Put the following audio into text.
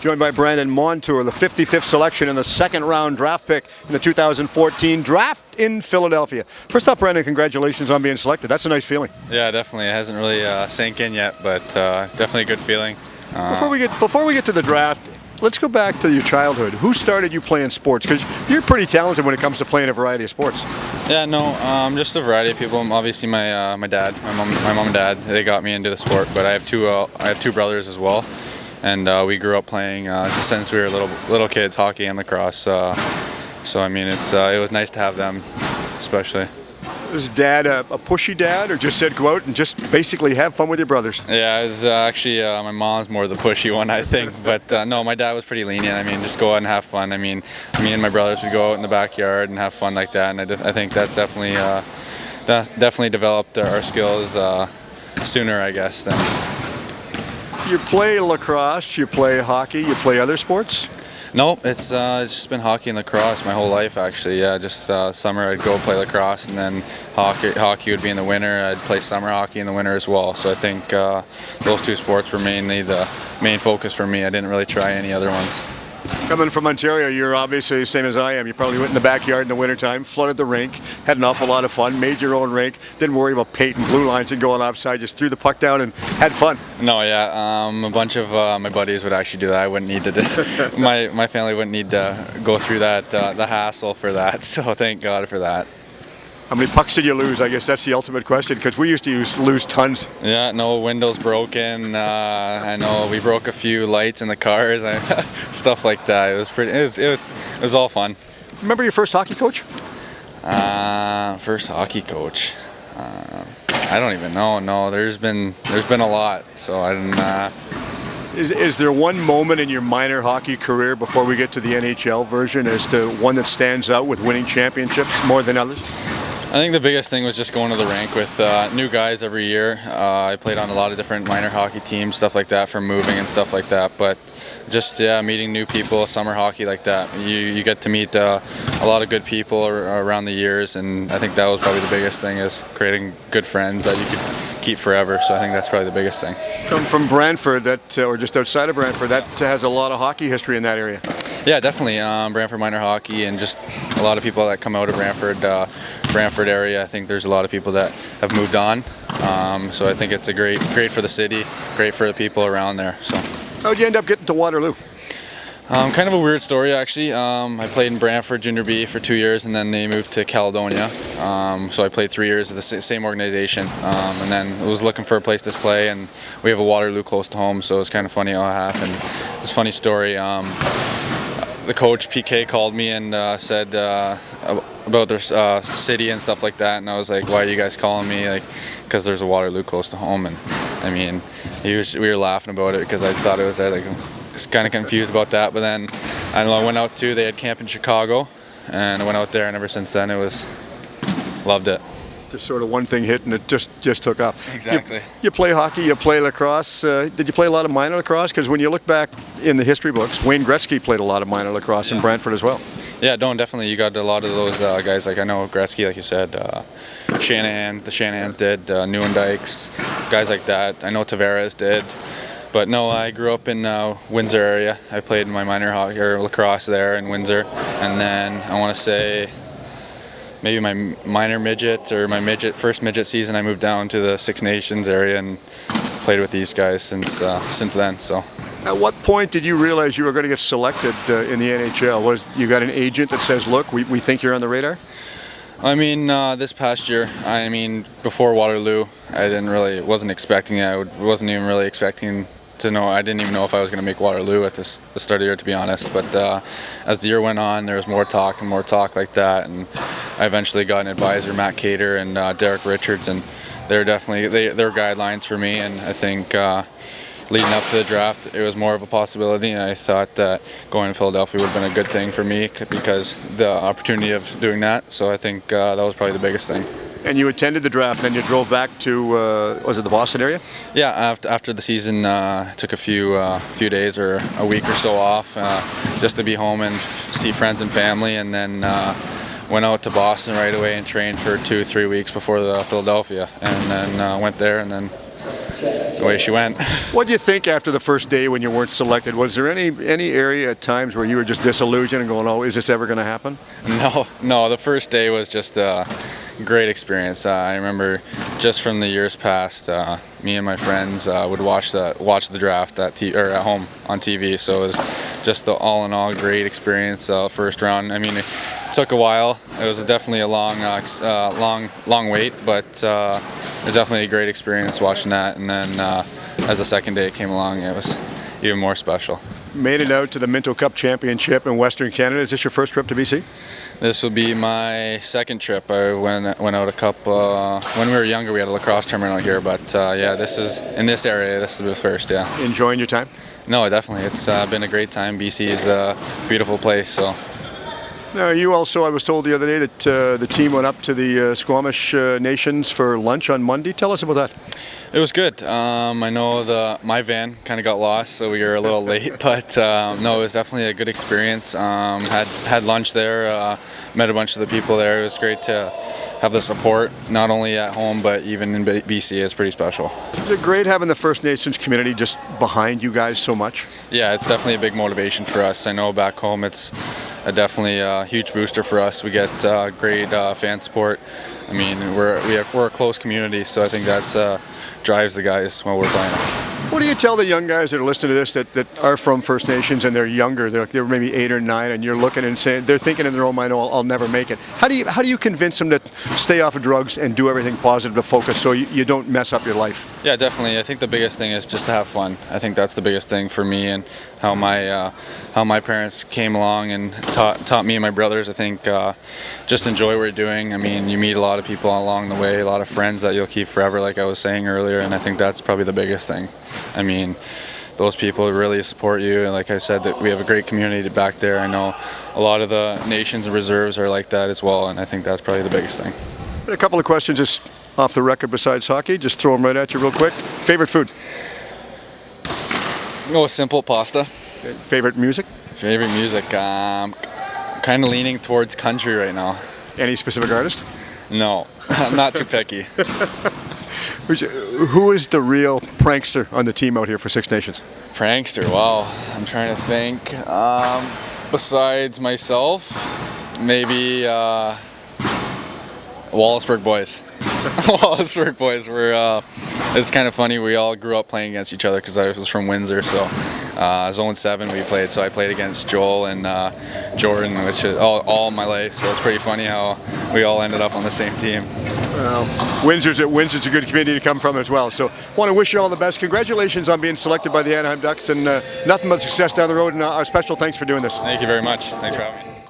Joined by Brandon Montour, the 55th selection and the second round draft pick in the 2014 draft in Philadelphia. First off, Brandon, congratulations on being selected. That's a nice feeling. Yeah, definitely. It hasn't really sank in yet, but definitely a good feeling. Before we get to the draft, let's go back to your childhood. Who started you playing sports? Because you're pretty talented when it comes to playing a variety of sports. Yeah, no, just a variety of people. Obviously, my dad, my mom and dad, they got me into the sport. But I have two brothers as well, and we grew up playing since we were little kids, hockey and lacrosse. So I mean, it was nice to have them, especially. Was Dad a pushy dad, or just said go out and just basically have fun with your brothers? Yeah, it was actually my mom's more the pushy one, I think. But no, my dad was pretty lenient. I mean, just go out and have fun. I mean, me and my brothers would go out in the backyard and have fun like that, and I think that's definitely developed our skills sooner, I guess. Than you play lacrosse, you play hockey, you play other sports? No, it's just been hockey and lacrosse my whole life, actually. Yeah, just summer I'd go play lacrosse, and then hockey would be in the winter. I'd play summer hockey in the winter as well. So I think those two sports were mainly the main focus for me. I didn't really try any other ones. Coming from Ontario, you're obviously the same as I am. You probably went in the backyard in the wintertime, flooded the rink, had an awful lot of fun, made your own rink, didn't worry about paint and blue lines and going offside, just threw the puck down and had fun. No, yeah, a bunch of my buddies would actually do that. I wouldn't need to my family wouldn't need to go through that, the hassle for that, so thank God for that. How many pucks did you lose? I guess that's the ultimate question, because we used to lose tons. Yeah, no, windows broken. I know we broke a few lights in the cars, stuff like that. It was all fun. Remember your first hockey coach? First hockey coach. I don't even know. No, there's been a lot. So I didn't. Is there one moment in your minor hockey career before we get to the NHL version as to one that stands out with winning championships more than others? I think the biggest thing was just going to the rink with new guys every year. I played on a lot of different minor hockey teams, stuff like that, for moving and stuff like that. But just meeting new people, summer hockey like that, you get to meet a lot of good people around the years, and I think that was probably the biggest thing, is creating good friends that you could keep forever. So I think that's probably the biggest thing. Come from Brantford, or just outside of Brantford, that has a lot of hockey history in that area. Yeah, definitely. Brantford minor hockey, and just a lot of people that come out of Brantford area. I think there's a lot of people that have moved on. So I think it's a great for the city, great for the people around there. So. How'd you end up getting to Waterloo? Kind of a weird story, actually. I played in Brantford Junior B for 2 years, and then they moved to Caledonia. So I played 3 years at the same organization, and then I was looking for a place to play, and we have a Waterloo close to home, so it was kind of funny how it happened. It's a funny story. The coach, PK, called me and said about their city and stuff like that, and I was like, why are you guys calling me? Like, because there's a Waterloo close to home. And I mean, we were laughing about it because I just thought it was like, I was kind of confused about that. But then I went out too. They had camp in Chicago, and I went out there, and ever since then loved it. Just sort of one thing hit and it just took off. Exactly. You play hockey, you play lacrosse. Did you play a lot of minor lacrosse? Because when you look back in the history books, Wayne Gretzky played a lot of minor lacrosse in Brantford as well. Yeah, definitely. You got a lot of those guys. Like I know Gretzky, like you said, Shanahan. The Shanahans did, Nieuwendijks, guys like that. I know Tavares did. But no, I grew up in Windsor area. I played my minor hockey or lacrosse there in Windsor, and then I want to say, maybe my minor midget or my first midget season, I moved down to the Six Nations area and played with these guys since then. So. At what point did you realize you were going to get selected in the NHL? Was you got an agent that says, look, we think you're on the radar? I mean, this past year, I mean, before Waterloo, wasn't expecting it. I wasn't even really expecting to know. I didn't even know if I was going to make Waterloo at the start of the year, to be honest. But as the year went on, there was more talk like that, and I eventually got an advisor, Matt Cater and Derek Richards, and they're definitely they're guidelines for me. And I think leading up to the draft, it was more of a possibility, and I thought that going to Philadelphia would have been a good thing for me because the opportunity of doing that. So I think that was probably the biggest thing. And you attended the draft, and then you drove back to, was it the Boston area? Yeah, after the season, took a few days or a week or so off just to be home and see friends and family, and then went out to Boston right away and trained for 2-3 weeks before the Philadelphia, and then went there, and then away she went. What do you think after the first day when you weren't selected? Was there any area at times where you were just disillusioned and going, oh, is this ever going to happen? No, the first day was just a great experience. I remember just from the years past, me and my friends would watch the draft at home on TV. So it was just all in all great experience. First round. I mean, it took a while. It was definitely a long wait, but it was definitely a great experience watching that. And then as the second day came along, it was even more special. Made it out to the Minto Cup Championship in Western Canada. Is this your first trip to BC? This will be my second trip. I went out a cup when we were younger. We had a lacrosse tournament out here, but yeah, this is in this area. This is the first. Yeah. Enjoying your time? No, definitely. It's been a great time. BC is a beautiful place. So. Now, you also, I was told the other day that the team went up to the Squamish Nations for lunch on Monday. Tell us about that. It was good. I know my van kind of got lost, so we were a little late, but no, it was definitely a good experience. Had lunch there, met a bunch of the people there. It was great to have the support, not only at home, but even in BC. It's pretty special. Is it great having the First Nations community just behind you guys so much? Yeah, it's definitely a big motivation for us. I know back home it's definitely a huge booster for us. We get great fan support. I mean, we're a close community, so I think that's drives the guys while we're playing. What do you tell the young guys that are listening to this that are from First Nations and they're younger, they're maybe 8 or 9, and you're looking and saying, they're thinking in their own mind, oh, I'll never make it. How do you convince them to stay off of drugs and do everything positive to focus so you don't mess up your life? Yeah, definitely. I think the biggest thing is just to have fun. I think that's the biggest thing for me, and how my parents came along and taught me and my brothers. I think just enjoy what you're doing. I mean, you meet a lot of people along the way, a lot of friends that you'll keep forever, like I was saying earlier, and I think that's probably the biggest thing. I mean, those people really support you, and like I said, that we have a great community back there. I know a lot of the nations and reserves are like that as well, and I think that's probably the biggest thing. A couple of questions just off the record besides hockey, just throw them right at you real quick. Favorite food? Oh, simple pasta. Favorite music? Favorite music? Kind of leaning towards country right now. Any specific artist? No, I'm not too picky. Who is the real prankster on the team out here for Six Nations? Prankster, wow. I'm trying to think. Besides myself, maybe Wallaceburg boys. Wallaceburg boys. It's kind of funny. We all grew up playing against each other because I was from Windsor. So Zone 7 we played. So I played against Joel and Jordan, which is all my life. So it's pretty funny how we all ended up on the same team. Well, Windsor's a good community to come from as well. So I want to wish you all the best. Congratulations on being selected by the Anaheim Ducks, and nothing but success down the road. And our special thanks for doing this. Thank you very much. Thanks for having me.